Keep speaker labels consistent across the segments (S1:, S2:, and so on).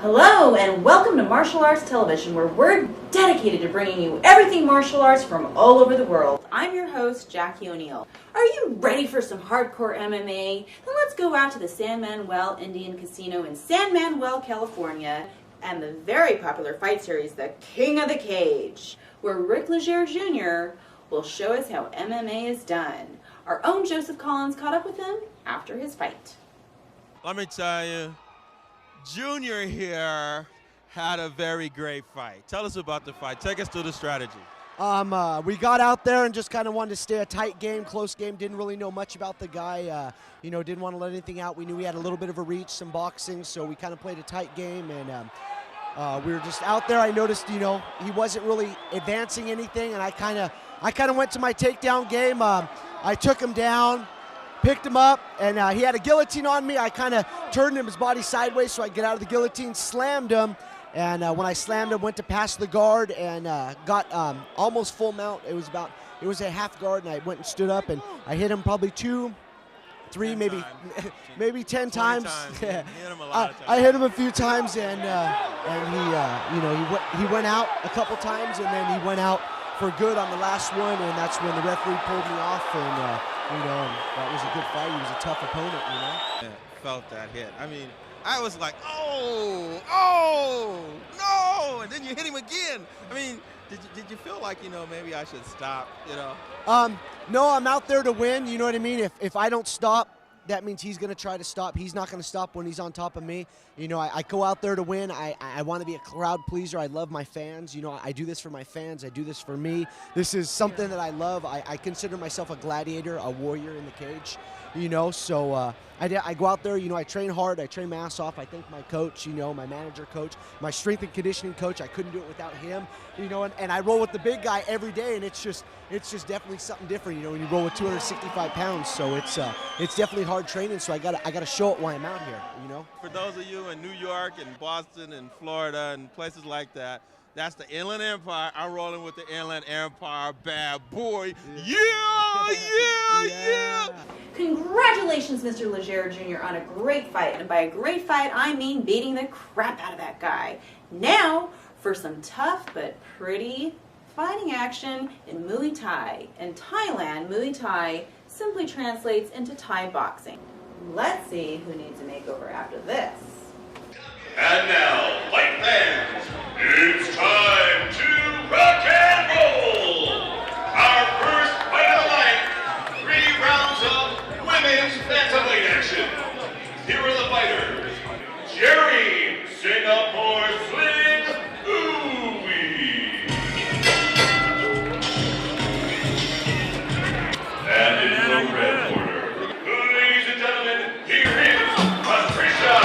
S1: Hello and welcome to Martial Arts Television, where we're dedicated to bringing you everything martial arts from all over the world. I'm your host, Jackie O'Neill. Are you ready for some hardcore MMA? Then let's go out to the San Manuel Indian Casino in San Manuel, California, and the very popular fight series, The King of the Cage, where Rick Leger Jr. will show us how MMA is done. Our own Joseph Collins caught up with him after his fight.
S2: Let me tell you, Junior here had a very great fight. Tell us about the fight. Take us through the strategy.
S3: We got out there and just kind of wanted to stay a tight game, close game. Didn't really know much about the guy. Didn't want to let anything out. We knew he had a little bit of a reach, some boxing, so we kind of played a tight game. And we were just out there. I noticed, he wasn't really advancing anything, and I kind of went to my takedown game. I took him down, picked him up, and he had a guillotine on me. I kind of turned him his body sideways so I could get out of the guillotine, slammed him, and when I slammed him, went to pass the guard and got almost full mount. It was a half guard, and I went and stood up, and I hit him probably 2, 3, maybe 10 times.
S2: Yeah. Hit him a lot of times.
S3: I hit him a few times, and he went out a couple times, and then he went out for good on the last one, and that's when the referee pulled me off, and that was a good fight. He was a tough opponent,
S2: Yeah, felt that hit. I mean, I was like, no, and then you hit him again. I mean, did you feel like, maybe I should stop,
S3: No, I'm out there to win, you know what I mean? If I don't stop, that means he's going to try to stop. He's not going to stop when he's on top of me. I go out there to win. I want to be a crowd pleaser. I love my fans. I do this for my fans. I do this for me. This is something that I love. I consider myself a gladiator, a warrior in the cage, so I go out there, I train hard. I train my ass off. I thank my coach, my manager coach, my strength and conditioning coach. I couldn't do it without him, and I roll with the big guy every day, and it's just definitely something different, when you roll with 265 pounds. So it's definitely hard training. So I gotta show it while I'm out here,
S2: For those of you in New York and Boston and Florida and places like that, that's the Inland Empire. I'm rolling with the Inland Empire bad boy. Yeah.
S1: Congratulations, Mr. Leger Jr. on a great fight. And by a great fight, I mean beating the crap out of that guy. Now, for some tough but pretty fighting action in Muay Thai. In Thailand, Muay Thai simply translates into Thai boxing. Let's see who needs a makeover after this.
S4: And now, fight fans, it's time to rock and roll! Our first fight of the night, 3 rounds of women's bantamweight action. Here are the fighters, Jerry Singapore Sling Ooey. And in the red corner, ladies and gentlemen, here is Patricia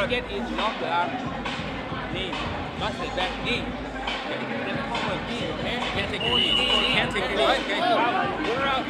S5: Get is lock the arm. Knee. Not the back knee. Can't take your knee. Can't take your knee. Okay. We're out.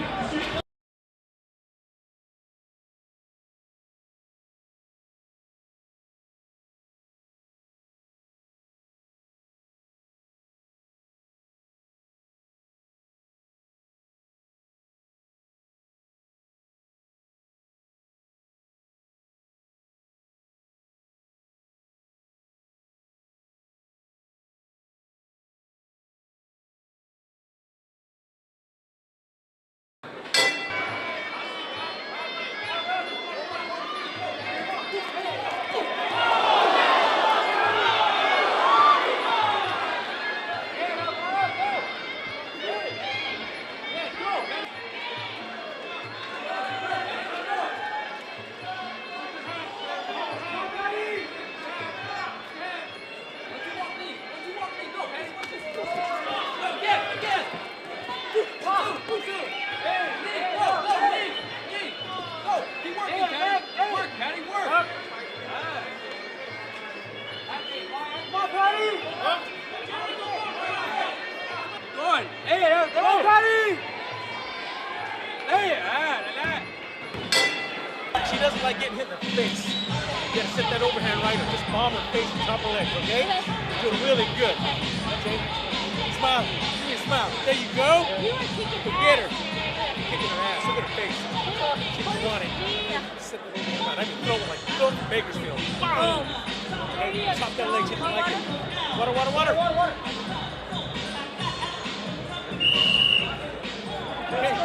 S5: She doesn't like getting hit in the face. You gotta set that overhand right or just bomb her face and top her legs, okay? You're doing really good. Okay? Smile. Give me a smile. There you go. Get her. Kicking her ass. Look at her face. She's running. Set that overhand right. I can throw it like Phil from Bakersfield. Boom. Okay? Chop that leg. She doesn't like it. Water, water, water. Okay.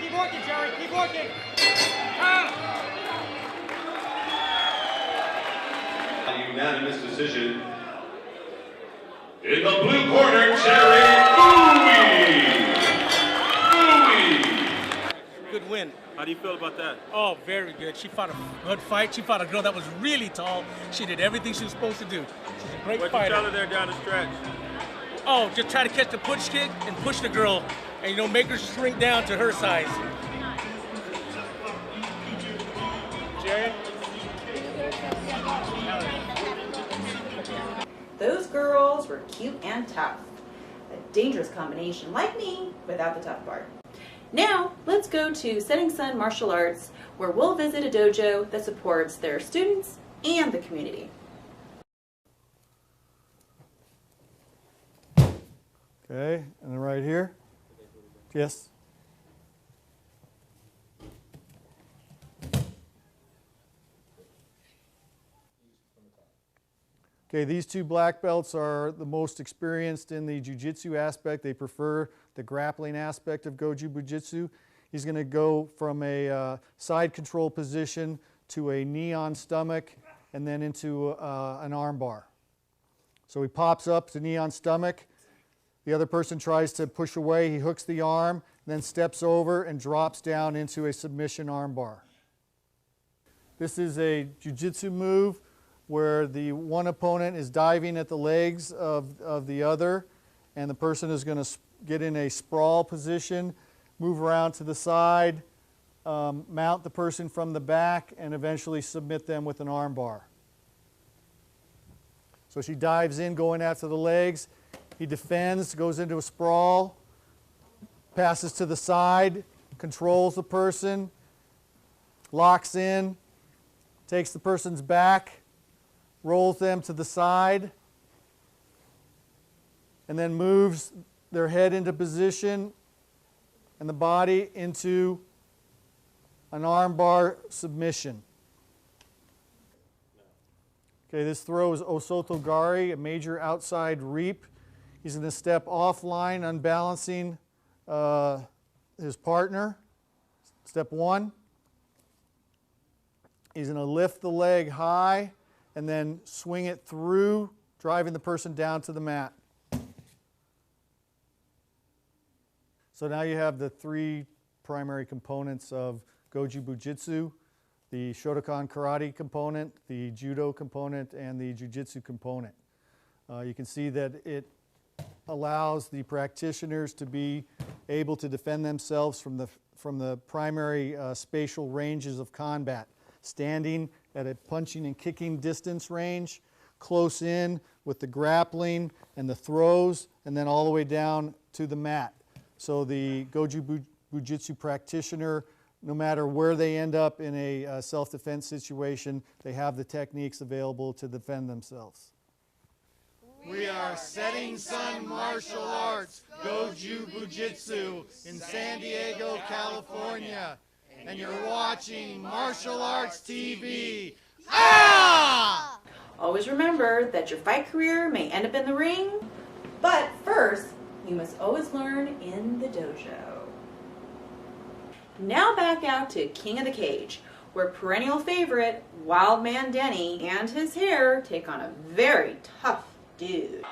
S5: Keep working, Jerry. Keep working.
S4: A unanimous decision. In the blue corner, Jerry Bowie.
S5: Good win.
S2: How do you feel about that?
S5: Oh, very good. She fought a good fight. She fought a girl that was really tall. She did everything she was supposed to do. She's a great
S2: What'd you
S5: fighter.
S2: tell her there down the stretch?
S5: Oh, just try to catch the push kick and push the girl, and you know, make her shrink down to her size. Jerry?
S1: Those girls were cute and tough. A dangerous combination, like me, without the tough part. Now, let's go to Setting Sun Martial Arts, where we'll visit a dojo that supports their students and the community.
S6: Okay, and then right here. Yes. Okay, these two black belts are the most experienced in the jiu-jitsu aspect. They prefer the grappling aspect of Goju Bujitsu. He's going to go from a side control position to a knee on stomach and then into an arm bar. So he pops up to knee on stomach. The other person tries to push away. He hooks the arm, then steps over and drops down into a submission arm bar. This is a jiu-jitsu move where the one opponent is diving at the legs of the other, and the person is going to get in a sprawl position, move around to the side, mount the person from the back, and eventually submit them with an arm bar. So she dives in, going after the legs. He defends, goes into a sprawl, passes to the side, controls the person, locks in, takes the person's back, rolls them to the side, and then moves their head into position and the body into an armbar submission. Okay, this throw is Osotogari, a major outside reap. He's going to step offline, unbalancing his partner. Step one. He's going to lift the leg high and then swing it through, driving the person down to the mat. So now you have the three primary components of Goju Bujitsu: the Shotokan Karate component, the Judo component, and the Jiu-Jitsu component. You can see that it allows the practitioners to be able to defend themselves from the primary spatial ranges of combat. Standing at a punching and kicking distance range, close in with the grappling and the throws, and then all the way down to the mat. So the Goju Bujitsu practitioner, no matter where they end up in a self-defense situation, they have the techniques available to defend themselves.
S7: We are Setting Sun Martial Arts, Goju Bujitsu in San Diego, California. And you're watching Martial Arts TV. Ah!
S1: Always remember that your fight career may end up in the ring, but first, you must always learn in the dojo. Now back out to King of the Cage, where perennial favorite Wild Man Denny and his hair take on a very tough dude.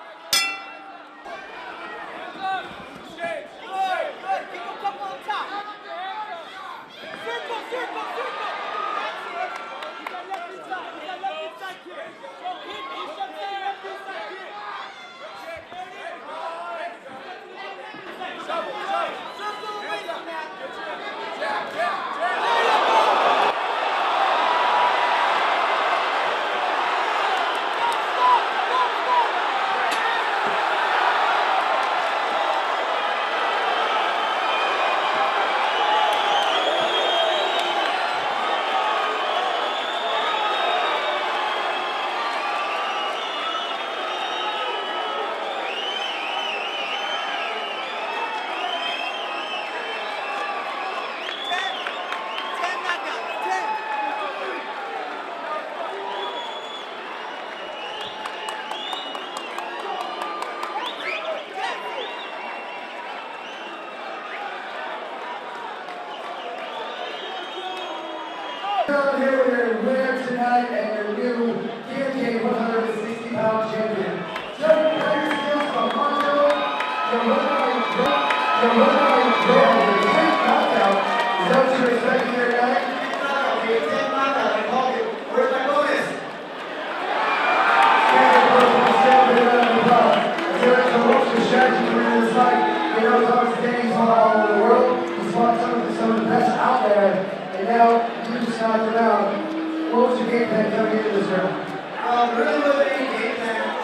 S8: Here with your winner tonight and your new DMK 160-pound champion. Judging by your skills from Poncho, your running goal, your 10th knockout. Is that what you're expecting here tonight? Okay, 10th knockout. I called it. Where's my bonus? Is there a promotion strategy for this fight? You know, Thomas Denny's all over the world. He's fought some of the best out there. And now, you just knocked him out. What was your game plan coming into this round? Really wasn't any game plan.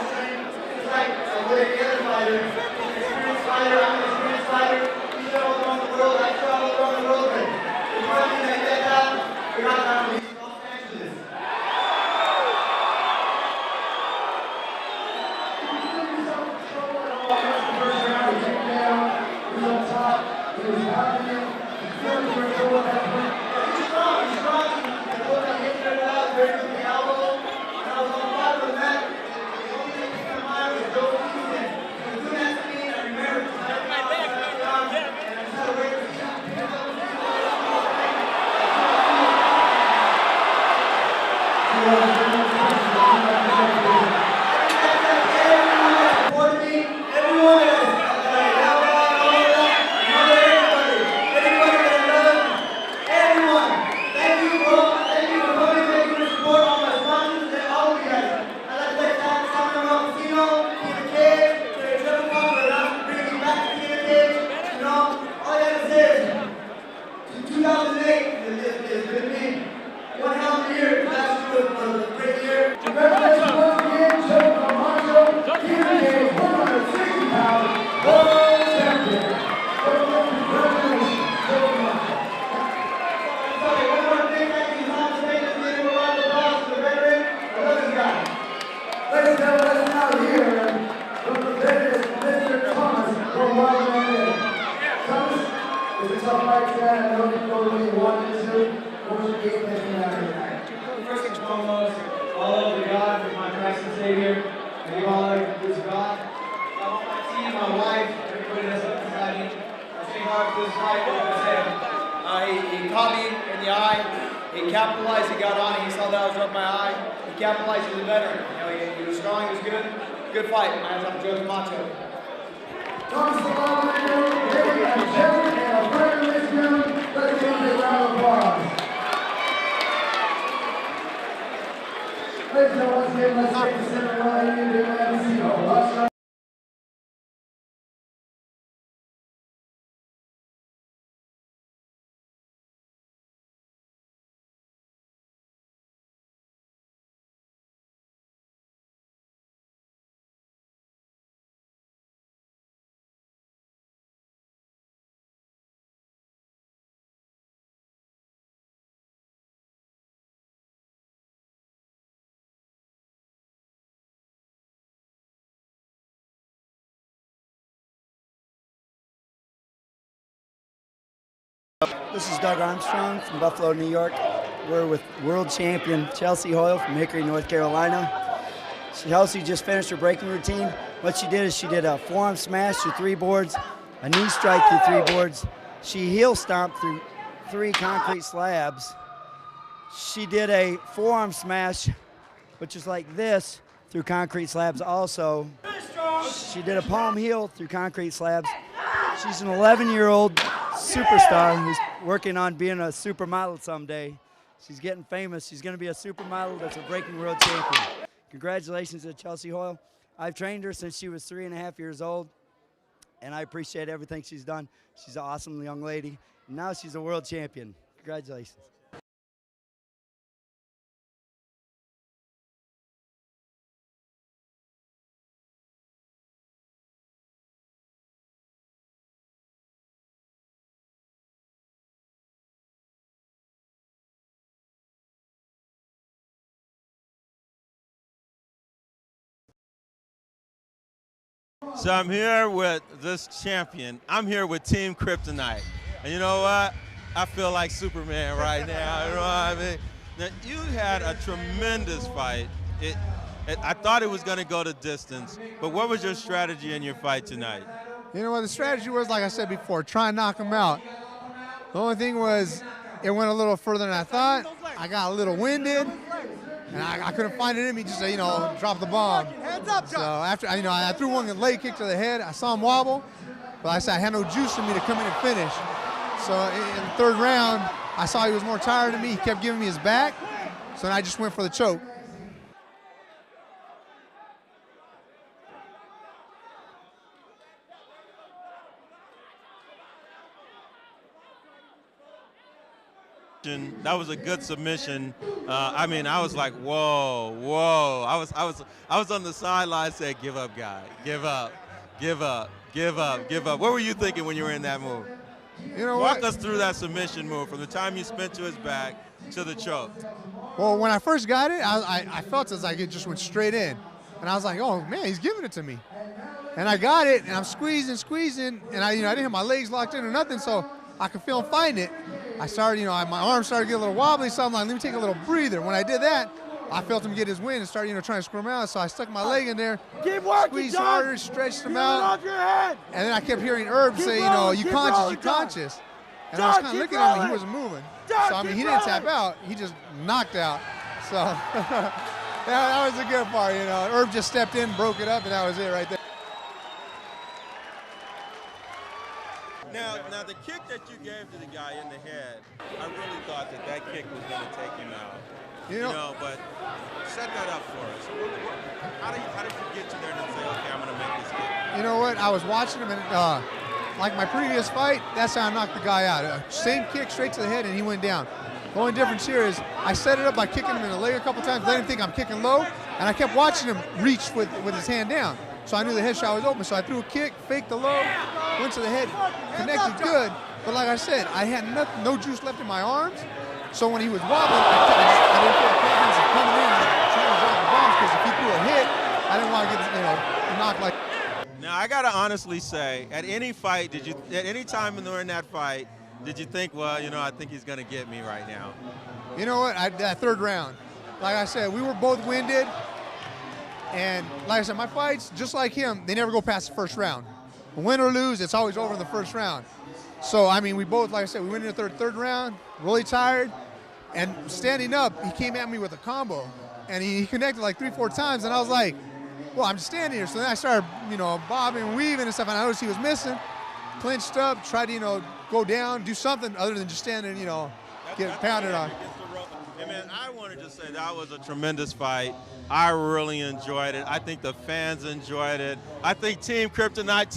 S8: It's like the other fighter. Experienced fighter, I'm an experienced fighter. You travel around the world, I travel around the world. But if you want me to get down, you're not going to leave Los Angeles. You put yourself in trouble at all. That's the first round. He came down. He was on top. He was pounding you. You feel like you were in trouble at that point. He's strong. I thought I hit it out very good with the elbow. And I was on the bottom of the mat. The only thing that came to mind was Joe Houston. He was doing that to me, and I remember it. And I just had to wait for the shot to pick up. Everyone this fight with his head. He caught me in the eye. He capitalized. He got on. He saw that I was up my eye. He capitalized. He's a veteran. You know, he was strong. He was good. Good fight. My hands off Joe Camacho.
S9: Thomas Lamar, Jerry, and a friend of this room. Let's give him a round of applause. Ladies and gentlemen, once again, let's take the center line into MATV.
S10: This is Doug Armstrong from Buffalo, New York. We're with world champion Chelsea Hoyle from Hickory, North Carolina. Chelsea just finished her breaking routine. What she did is she did a forearm smash through 3 boards, a knee strike through 3 boards. She heel stomped through 3 concrete slabs. She did a forearm smash, which is like this, through concrete slabs also. She did a palm heel through concrete slabs. She's an 11-year-old superstar who's working on being a supermodel someday. She's getting famous. She's going to be a supermodel that's a breaking world champion. Congratulations to Chelsea Hoyle. I've trained her since she was 3.5 years old, and I appreciate everything she's done. She's an awesome young lady. And now she's a world champion. Congratulations.
S2: So I'm here with this champion. I'm here with Team Kryptonite. And you know what? I feel like Superman right now. You know what I mean? Now, you had a tremendous fight. I thought it was going to go the distance, but what was your strategy in your fight tonight?
S11: You know what? The strategy was, like I said before, try and knock him out. The only thing was it went a little further than I thought. I got a little winded. And I couldn't find it in me just to, drop the bomb. So after, I threw one leg kick to the head. I saw him wobble, but I said I had no juice in me to come in and finish. So in the 3rd round, I saw he was more tired than me. He kept giving me his back, so then I just went for the choke.
S2: That was a good submission. I was like, whoa. I was on the sideline saying, give up, guy. Give up. What were you thinking when you were in that move? Walk us through that submission move from the time you spin to his back to the choke.
S11: Well, when I first got it, I felt as like it just went straight in. And I was like, oh, man, he's giving it to me. And I got it, and I'm squeezing, and I didn't have my legs locked in or nothing, so I could feel him fighting it. I started, my arms started to get a little wobbly, so I'm like, let me take a little breather. When I did that, I felt him get his wind and started, trying to squirm out, so I stuck my leg in there, squeezed harder, stretched him out,
S7: off your head.
S11: And then I kept hearing Herb say, you conscious. And I was kind of looking at him, he wasn't moving. So, he didn't tap out, he just knocked out. So, that was the good part, Herb just stepped in, broke it up, and that was it right there.
S2: Now the kick that you gave to the guy in the head, I really thought that kick was going to take him out. But set that up for us. How did you get to there and say, okay, I'm going to make this kick?
S11: You know what? I was watching him, and like my previous fight, that's how I knocked the guy out. Same kick straight to the head, and he went down. The only difference here is I set it up by kicking him in the leg a couple times, let him think I'm kicking low, and I kept watching him reach with his hand down. So I knew the headshot was open. So I threw a kick, faked the low, went to the head, connected good. But like I said, I had no juice left in my arms. So when he was wobbling, I didn't feel the confidence of coming in and trying to drop the bombs, because if he threw a hit, I didn't want to get knocked like.
S2: Now I gotta honestly say, at any fight, at any time during that fight, did you think, well, I think he's gonna get me right now?
S11: You know what? That 3rd round, like I said, we were both winded. And like I said, my fights, just like him, they never go past the 1st round. Win or lose, it's always over in the 1st round. So, I mean, we both, like I said, we went into the third round, really tired, and standing up, he came at me with a combo, and he connected like 3-4 times, and I was like, well, I'm just standing here. So then I started, bobbing and weaving and stuff, and I noticed he was missing, clinched up, tried to, go down, do something other than just stand and, get pounded on.
S2: Hey, man, I want to just say that was a tremendous fight. I really enjoyed it. I think the fans enjoyed it. I think Team Kryptonite,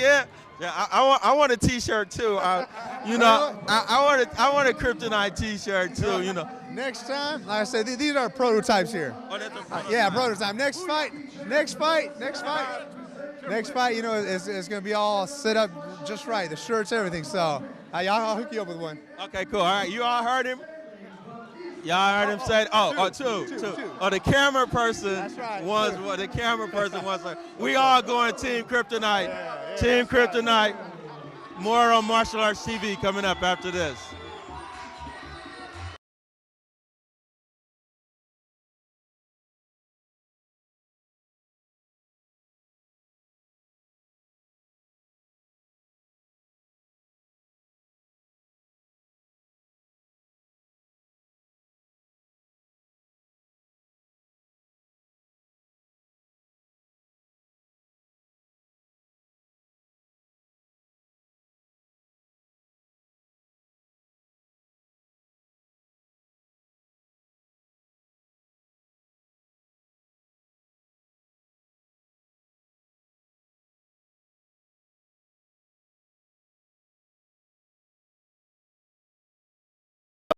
S2: yeah. Yeah, I want a T-shirt too. I want a Kryptonite T-shirt too.
S11: Next time, like I said, these are prototypes here.
S2: Oh, that's a prototype.
S11: Yeah, prototype. Next fight. It's going to be all set up just right. The shirts, everything. So I'll hook you up with one.
S2: Okay, cool. All right, you all heard him. Y'all heard him say, two. Oh, the camera person wants what the camera person wants. We all going Team Kryptonite. Team Kryptonite. More on Martial Arts TV coming up after this.